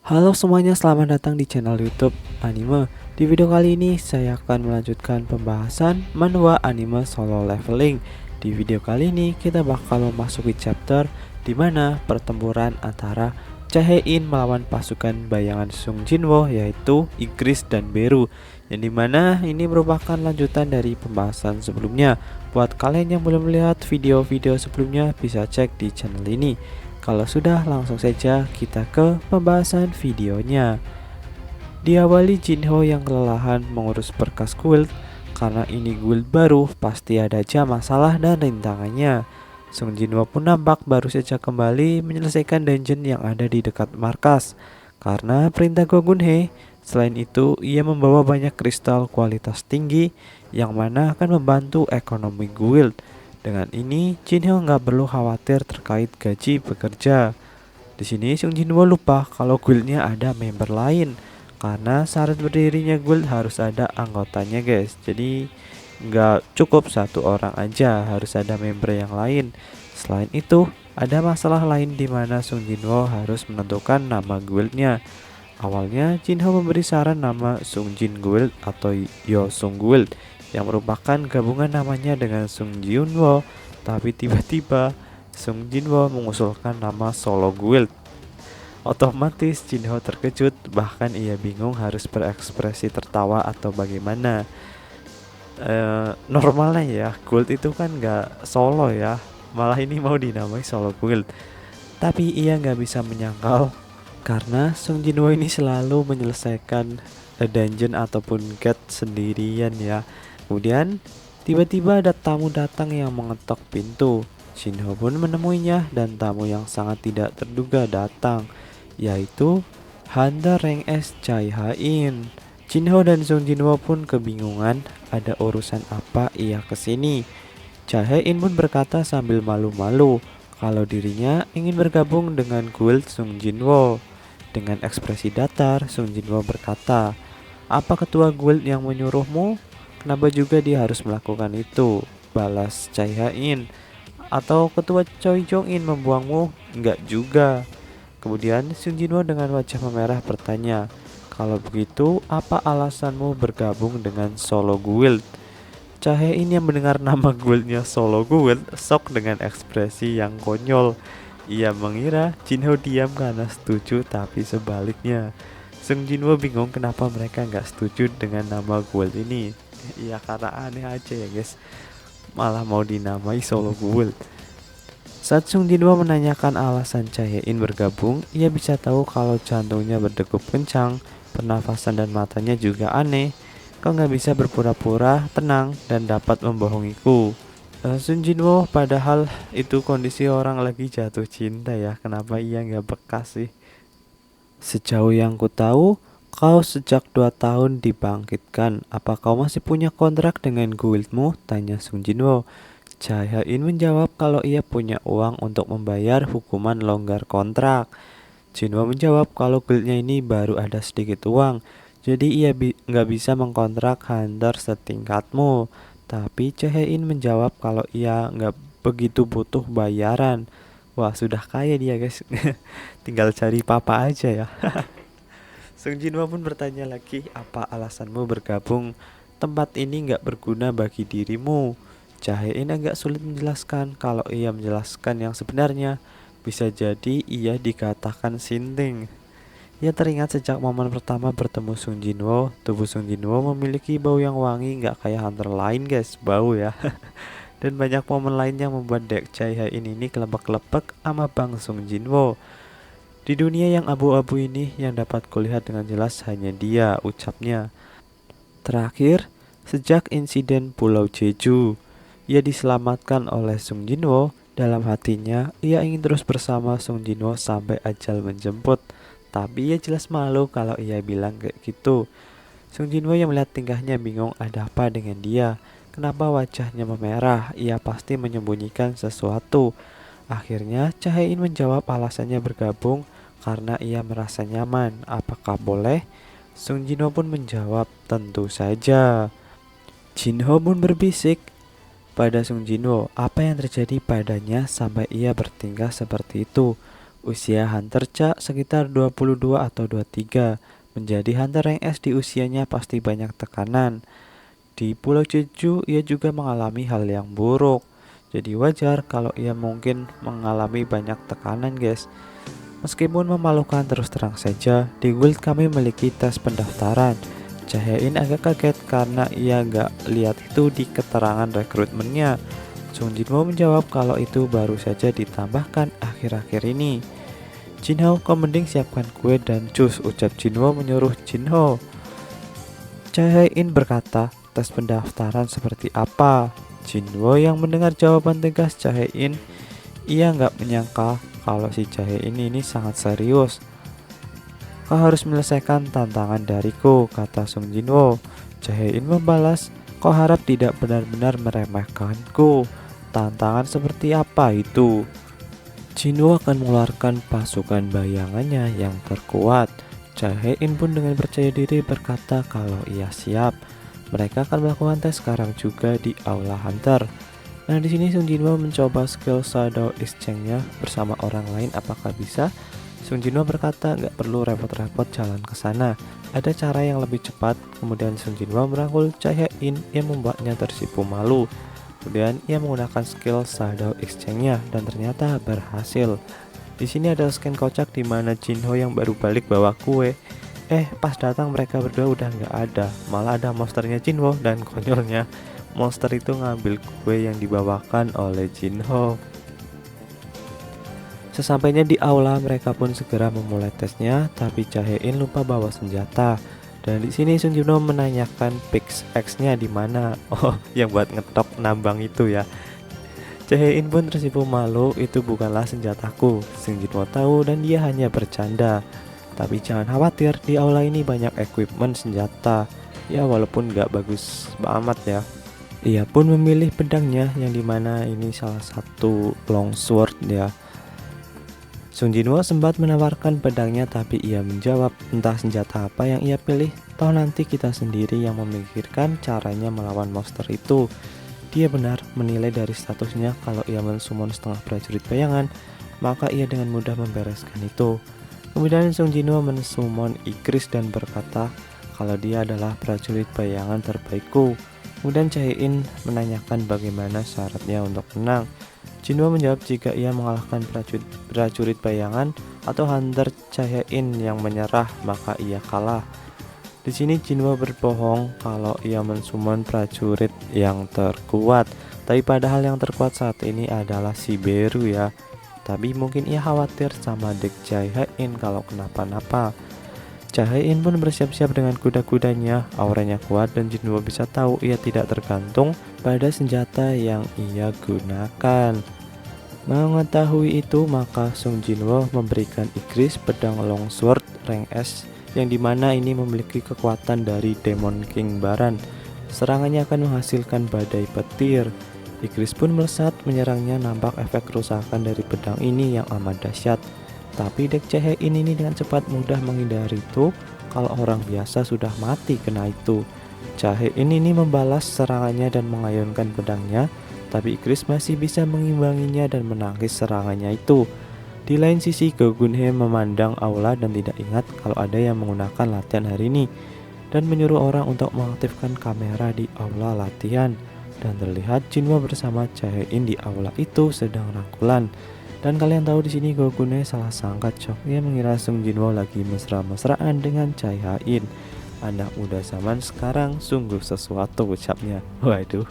Halo semuanya, selamat datang di channel YouTube Anime. Di video kali ini saya akan melanjutkan pembahasan manhwa anime Solo Leveling. Di video kali ini kita bakal memasuki chapter di mana pertempuran antara Chae-in melawan pasukan bayangan Sung Jinwoo yaitu Igris dan Beru. Yang dimana ini merupakan lanjutan dari pembahasan sebelumnya. Buat kalian yang belum melihat video-video sebelumnya bisa cek di channel ini. Kalau sudah, langsung saja kita ke pembahasan videonya. Diawali Jinho yang kelelahan mengurus berkas guild. Karena ini guild baru, pasti ada aja masalah dan rintangannya. Sung Jinho pun nampak baru saja kembali menyelesaikan dungeon yang ada di dekat markas. Karena perintah Gogunhei. Selain itu, ia membawa banyak kristal kualitas tinggi yang mana akan membantu ekonomi guild. Dengan ini, Jinho nggak perlu khawatir terkait gaji bekerja. Di sini Sung Jinwo lupa kalau guildnya ada member lain, karena syarat berdirinya guild harus ada anggotanya guys. Jadi nggak cukup satu orang aja, harus ada member yang lain. Selain itu, ada masalah lain di mana Sung Jinwo harus menentukan nama guildnya. Awalnya Jinho memberi saran nama Sung Jin Guild atau Yo Sung Guild yang merupakan gabungan namanya dengan Sung Jinwo, tapi tiba-tiba Sung Jinwo mengusulkan nama Solo Guild. Otomatis Jinho terkejut, bahkan ia bingung harus berekspresi tertawa atau bagaimana. Normalnya ya, guild itu kan gak solo ya, malah ini mau dinamai Solo Guild. Tapi ia nggak bisa menyangkal karena Sung Jinwo ini selalu menyelesaikan dungeon ataupun gate sendirian ya. Kemudian tiba-tiba ada tamu datang yang mengetok pintu. Shinho pun menemuinya dan tamu yang sangat tidak terduga datang, yaitu Hunter Rank S Chai Ha-in. Shinho dan Sung Jinwo pun kebingungan ada urusan apa ia kesini. Chai Ha-in pun berkata sambil malu-malu kalau dirinya ingin bergabung dengan guild Sung Jinwo. Dengan ekspresi datar, Sung Jinwo berkata, "Apa ketua guild yang menyuruhmu? Kenapa juga dia harus melakukan itu?" Balas Chai Ha-in. "Atau ketua Choi Jong-in membuangmu?" "Enggak juga." Kemudian Sung Jinwo dengan wajah memerah bertanya, "Kalau begitu, apa alasanmu bergabung dengan Solo Guild?" Chai Ha-in yang mendengar nama guildnya Solo Guild shock dengan ekspresi yang konyol. Ia mengira Jinho diam karena setuju, tapi sebaliknya. Sung Jinwo bingung kenapa mereka nggak setuju dengan nama guild ini. Ya karena aneh aja ya guys, malah mau dinamai Solo Guild. Saat Sung Jinwo menanyakan alasan Chae-in bergabung, ia bisa tahu kalau jantungnya berdegup kencang, pernafasan dan matanya juga aneh. "Kau nggak bisa berpura-pura tenang dan dapat membohongiku." Sung Jinwo, padahal itu kondisi orang lagi jatuh cinta ya. Kenapa ia nggak bekas sih? "Sejauh yang ku tahu, kau sejak 2 tahun dibangkitkan. Apa kau masih punya kontrak dengan guildmu?" tanya Sung Jinwo. Chai Ha-in menjawab kalau ia punya uang untuk membayar hukuman longgar kontrak. Jinwo menjawab kalau guildnya ini baru ada sedikit uang, jadi ia nggak bisa mengkontrak hunter setingkatmu. Tapi Chae-in menjawab kalau ia nggak begitu butuh bayaran. Wah, sudah kaya dia guys. Tinggal cari papa aja ya. Sung Jinwo pun bertanya lagi, "Apa alasanmu bergabung? Tempat ini nggak berguna bagi dirimu." Chae-in agak sulit menjelaskan. Kalau ia menjelaskan yang sebenarnya, bisa jadi ia dikatakan sinting. Ia teringat sejak momen pertama bertemu Sung Jinwo. Tubuh Sung Jinwo memiliki bau yang wangi, nggak kayak hunter lain guys, bau ya. Dan banyak momen lain yang membuat Dek Chai Ha-in ini kelepek-kelepek sama Bang Sung Jinwo. "Di dunia yang abu-abu ini, yang dapat kulihat dengan jelas hanya dia," ucapnya. Terakhir, sejak insiden Pulau Jeju, ia diselamatkan oleh Sung Jinwo. Dalam hatinya, ia ingin terus bersama Sung Jinwo sampai ajal menjemput. Tapi ia jelas malu kalau ia bilang kayak gitu. Sung Jinwo yang melihat tingkahnya bingung ada apa dengan dia. Kenapa wajahnya memerah? Ia pasti menyembunyikan sesuatu. Akhirnya Chae-in menjawab alasannya bergabung karena ia merasa nyaman. Apakah boleh? Sung Jinwo pun menjawab, "Tentu saja." Jinho pun berbisik pada Sung Jinwo, apa yang terjadi padanya sampai ia bertingkah seperti itu. Usia Hunter Cha sekitar 22 atau 23. Menjadi Hunter rank S di usianya pasti banyak tekanan. Di Pulau Jeju ia juga mengalami hal yang buruk. Jadi wajar kalau ia mungkin mengalami banyak tekanan, guys. Meskipun memalukan, terus terang saja, di guild kami memiliki tes pendaftaran. Jaein agak kaget karena ia gak lihat itu di keterangan rekrutmennya. Sung Jinwoo menjawab kalau itu baru saja ditambahkan akhir-akhir ini. Jinho, kau mending siapkan kue dan jus, ucap Jinwoo menyuruh Jinho. Jaein berkata, tes pendaftaran seperti apa? Jinwoo yang mendengar jawaban tegas Jaein, ia nggak menyangka kalau si Jaein ini sangat serius. Kau harus menyelesaikan tantangan dariku, kata Sung Jinwoo. Jaein membalas, kau harap tidak benar-benar meremehkanku. Tantangan seperti apa itu? Jinwoo akan mengeluarkan pasukan bayangannya yang terkuat. Jaein pun dengan percaya diri berkata kalau ia siap. Mereka akan melakukan tes sekarang juga di Aula Hunter. Nah, di sini Sung Jinwoo mencoba skill Shadow Exchange-nya bersama orang lain. Apakah bisa? Sung Jinwoo berkata nggak perlu repot-repot jalan ke sana. Ada cara yang lebih cepat. Kemudian Sung Jinwoo merangkul Jaein yang membuatnya tersipu malu. Kemudian ia menggunakan skill Shadow Exchange-nya dan ternyata berhasil. Di sini ada scan kocak di mana Jinho yang baru balik bawa kue. Pas datang mereka berdua udah nggak ada. Malah ada monsternya Jinho dan konyolnya monster itu ngambil kue yang dibawakan oleh Jinho. Sesampainya di aula, mereka pun segera memulai tesnya, tapi Jaein lupa bawa senjata. Dan di sini Sung Jinwoo menanyakan pickaxe-nya di mana. Oh, yang buat ngetok nambang itu ya. Jaein pun tersipu malu, itu bukanlah senjataku. Sung Jinwoo tahu dan dia hanya bercanda. Tapi jangan khawatir, di aula ini banyak equipment senjata. Ya walaupun gak bagus amat ya. Ia pun memilih pedangnya yang dimana ini salah satu longsword ya. Sung Jinwoo sempat menawarkan pedangnya tapi ia menjawab, entah senjata apa yang ia pilih, toh nanti kita sendiri yang memikirkan caranya melawan monster itu. Dia benar menilai dari statusnya kalau ia mensummon setengah prajurit bayangan, maka ia dengan mudah membereskan itu. Kemudian Sung Jinwoo mensummon Igris dan berkata kalau dia adalah prajurit bayangan terbaikku. Kemudian Jaein menanyakan bagaimana syaratnya untuk menang. Jinwoo menjawab jika ia mengalahkan prajurit bayangan atau hunter Jaein yang menyerah, maka ia kalah. Di sini Jinwoo berbohong kalau ia mensummon prajurit yang terkuat. Tapi padahal yang terkuat saat ini adalah si Beru ya. Tapi mungkin ia khawatir sama deck Jaein kalau kenapa-napa. Jaein pun bersiap-siap dengan kuda-kudanya, auranya kuat dan Jinwoo bisa tahu ia tidak tergantung pada senjata yang ia gunakan. Mengetahui itu, maka Sung Jinwoo memberikan Igris pedang longsword rank S yang dimana ini memiliki kekuatan dari Demon King Baran. Serangannya akan menghasilkan badai petir. Igris pun melesat menyerangnya, nampak efek kerusakan dari pedang ini yang amat dahsyat. Tapi deck Jaein ini dengan cepat mudah menghindari itu, kalau orang biasa sudah mati kena itu. Jaein ini membalas serangannya dan mengayunkan pedangnya, tapi Igris masih bisa mengimbanginya dan menangkis serangannya itu. Di lain sisi, Go Gun-hye memandang aula dan tidak ingat kalau ada yang menggunakan latihan hari ini, dan menyuruh orang untuk mengaktifkan kamera di aula latihan. Dan terlihat Jinwoo bersama Jaein di aula itu sedang rangkulan. Dan kalian tahu di sini Go Gun-hye salah sangka shock. Ia mengira Sung Jinwoo lagi mesra-mesraan dengan Jaein. Anak muda zaman sekarang sungguh sesuatu, ucapnya. Waduh.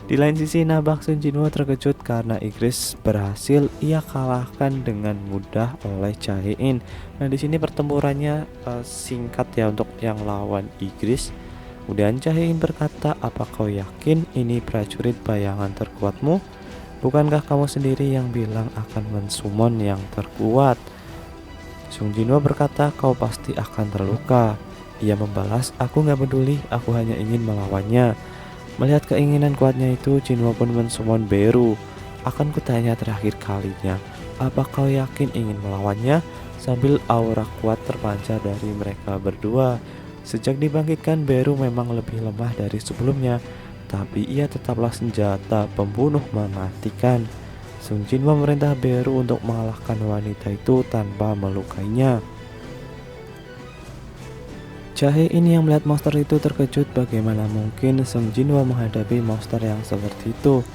Di lain sisi, nampak Sung Jinwoo terkejut karena Igris berhasil ia kalahkan dengan mudah oleh Jaein. Nah, di sini pertempurannya singkat ya untuk yang lawan Igris. Kemudian Jaein berkata, apa kau yakin ini prajurit bayangan terkuatmu? Bukankah kamu sendiri yang bilang akan mensummon yang terkuat? Sung Jinwoo berkata, kau pasti akan terluka. Ia membalas, aku gak peduli, aku hanya ingin melawannya. Melihat keinginan kuatnya itu, Jinwoo pun mensummon Beru. Akan kutanya terakhir kalinya, apa kau yakin ingin melawannya? Sambil aura kuat terpancar dari mereka berdua. Sejak dibangkitkan, Beru memang lebih lemah dari sebelumnya, tapi ia tetaplah senjata pembunuh mematikan. Sung Jinwoo memerintah Beru untuk mengalahkan wanita itu tanpa melukainya. Jae-in yang melihat monster itu terkejut, bagaimana mungkin Sung Jinwoo menghadapi monster yang seperti itu.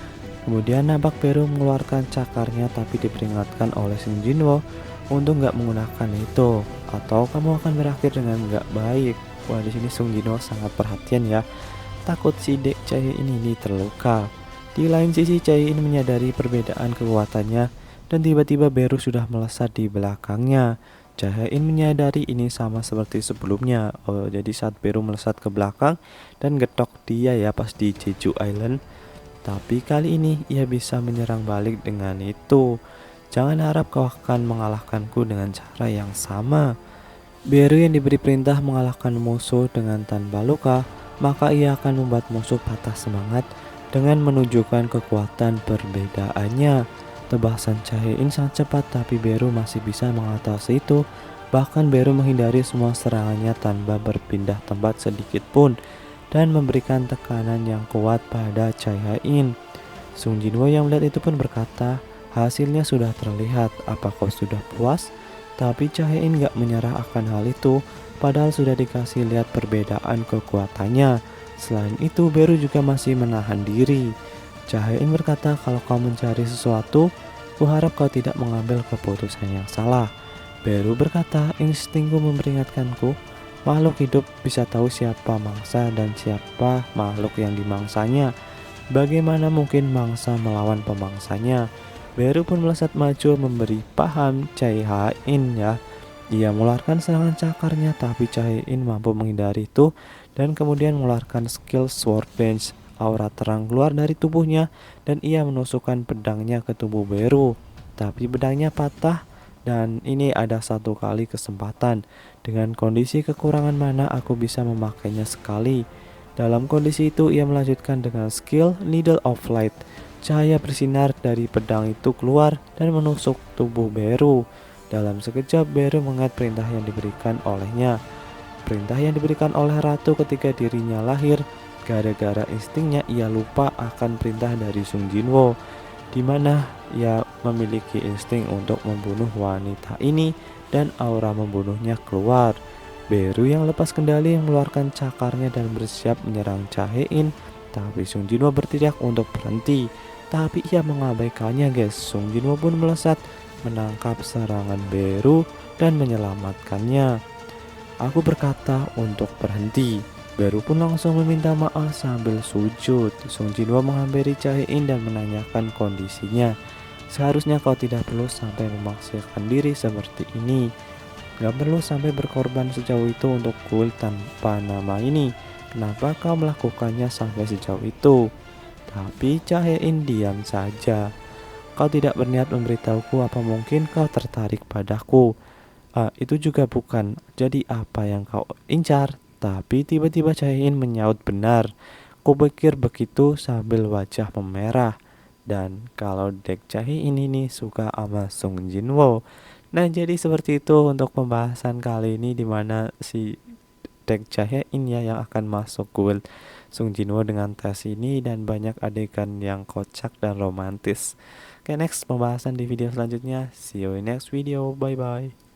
Kemudian nampak Beru mengeluarkan cakarnya, tapi diperingatkan oleh Sung Jinwoo untuk nggak menggunakan itu, atau kamu akan berakhir dengan nggak baik. Wah, di sini Sung Jinwoo sangat perhatian ya, takut si dek Jae-in ini terluka. Di lain sisi, Jae-in menyadari perbedaan kekuatannya dan tiba-tiba Beru sudah melesat di belakangnya. Jae-in menyadari ini sama seperti sebelumnya. Jadi saat Beru melesat ke belakang dan getok dia ya pas di Jeju Island. Tapi kali ini ia bisa menyerang balik dengan itu. Jangan harap kau akan mengalahkanku dengan cara yang sama. Beru yang diberi perintah mengalahkan musuh dengan tanpa luka, maka ia akan membuat musuh patah semangat dengan menunjukkan kekuatan perbedaannya. Tebasan Jae-in sangat cepat, tapi Beru masih bisa mengatasi itu. Bahkan Beru menghindari semua serangannya tanpa berpindah tempat sedikit pun dan memberikan tekanan yang kuat pada Jae-in. Sung Jinwoo yang melihat itu pun berkata, hasilnya sudah terlihat, apa kau sudah puas? Tapi Jae-in gak menyerah akan hal itu, padahal sudah dikasih lihat perbedaan kekuatannya. Selain itu, Beru juga masih menahan diri. Jae-in berkata, kalau kau mencari sesuatu, kuharap kau tidak mengambil keputusan yang salah. Beru berkata, instingku memperingatkanku, makhluk hidup bisa tahu siapa mangsa dan siapa makhluk yang dimangsanya. Bagaimana mungkin mangsa melawan pemangsanya? Beru pun melesat maju memberi paham Jae-in ya. Ia mengeluarkan serangan cakarnya, tapi Jae-in mampu menghindari itu dan kemudian mengeluarkan skill Sword Dance. Aura terang keluar dari tubuhnya dan ia menusukkan pedangnya ke tubuh Beru. Tapi pedangnya patah dan ini ada satu kali kesempatan. Dengan kondisi kekurangan mana aku bisa memakainya sekali. Dalam kondisi itu ia melanjutkan dengan skill Needle of Light. Cahaya bersinar dari pedang itu keluar dan menusuk tubuh Beru. Dalam sekejap Beru mengingat perintah yang diberikan olehnya. Perintah yang diberikan oleh ratu ketika dirinya lahir. Gara-gara instingnya ia lupa akan perintah dari Sung Jinwoo, di mana ia memiliki insting untuk membunuh wanita ini dan aura membunuhnya keluar. Beru yang lepas kendali yang mengeluarkan cakarnya dan bersiap menyerang Jae-in, tapi Sung Jinwoo berteriak untuk berhenti. Tapi ia mengabaikannya guys. Sung Jinwoo pun melesat menangkap serangan Beru dan menyelamatkannya. Aku berkata untuk berhenti. Beru pun langsung meminta maaf sambil sujud. Sung Jinwoo menghampiri Jae-in dan menanyakan kondisinya. Seharusnya kau tidak perlu sampai memaksakan diri seperti ini. Gak perlu sampai berkorban sejauh itu untuk kuil tanpa nama ini. Kenapa kau melakukannya sampai sejauh itu? Tapi Jae-in diam saja. Kau tidak berniat memberitahuku, apa mungkin kau tertarik padaku? Itu juga bukan. Jadi apa yang kau incar? Tapi tiba-tiba Jae-in menyaut, benar. Kupikir begitu sambil wajah memerah. Dan kalau dek Jae-in ini suka sama Sung Jinwoo. Nah, jadi seperti itu untuk pembahasan kali ini, dimana si dek Jae-in ya yang akan masuk guild Sung Jinwoo dengan tes ini, dan banyak adegan yang kocak dan romantis. Oke, next pembahasan di video selanjutnya. See you in next video. Bye bye.